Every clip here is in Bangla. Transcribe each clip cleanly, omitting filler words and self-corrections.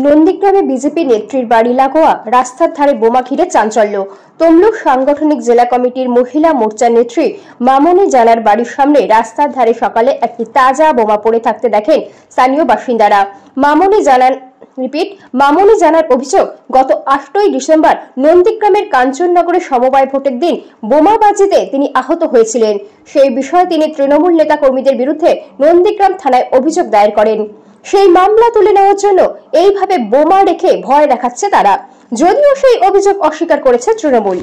নন্দীগ্রামে বিজেপি নেত্রীর বাড়ি লাগোয়া রাস্তার ধারে বোমা ঘিরে চাঞ্চল্য। তমলুক সাংগঠনিক জেলা কমিটির মহিলা মোর্চার নেত্রী মামনি জানার বাড়ির সামনে রাস্তার ধারে সকালে একটি তাজা বোমা পড়ে থাকতে দেখেন স্থানীয় বাসিন্দারা। মামনি জানার অভিযোগ, গত 8ই ডিসেম্বর নন্দীগ্রামের কাঞ্চননগরে সমবায় ভোটের দিন বোমাবাজিতে তিনি আহত হয়েছিলেন। সেই বিষয়ে তিনি তৃণমূল নেতা কর্মীদের বিরুদ্ধে নন্দীগ্রাম থানায় অভিযোগ দায়ের করেন। সেই মামলা তুলে নেওয়ার জন্য এইভাবে বোমা রেখে ভয় দেখাচ্ছে তারা, যদিও সেই অভিযোগ অস্বীকার করেছে তৃণমূল।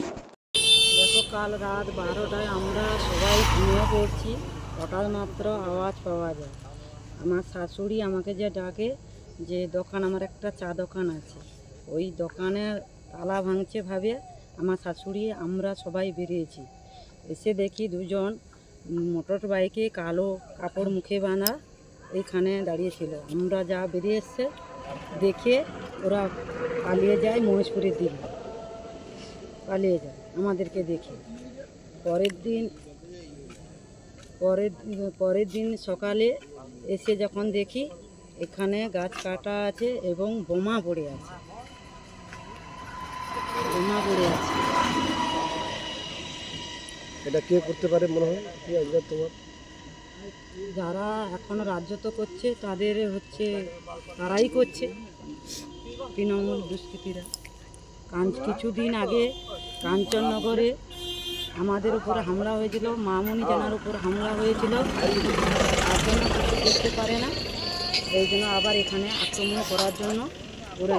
গতকাল রাত 12টায় আমরা সবাই ঘুমিয়ে পড়ছি, হঠাৎ মাত্র আওয়াজ পাওয়া যায়। আমার শাশুড়ি আমাকে যে ডাকে, যে দোকান, আমার একটা চা দোকান আছে, ওই দোকানের তালা ভাঙছে ভাবে আমার শাশুড়ি আমরা সবাই বেরিয়েছি। এসে দেখি দুজন মোটর বাইকে কালো কাপড় মুখে বাঁধা এইখানে দাঁড়িয়েছিল। আমরা যা বেরিয়ে এসছে দেখে ওরা পালিয়ে যায়, মহেশপুরের দিকে পালিয়ে যায় আমাদেরকে দেখে। পরের দিন সকালে এসে যখন দেখি এখানে গাছ কাটা আছে এবং বোমা পড়ে আছে। এটা কে করতে পারে মনে হয়? তোমার যারা এখন রাজত্ব করছে তারাই করছে, তৃণমূল দুষ্কৃতীরা। কিছুদিন আগে কাঞ্চননগরে আমাদের উপরে হামলা হয়েছিল, মামনি জানার উপর হামলা হয়েছিল, তার জন্য কিছু করতে পারে না, এই জন্য আবার এখানে আক্রমণ করার জন্য ওরা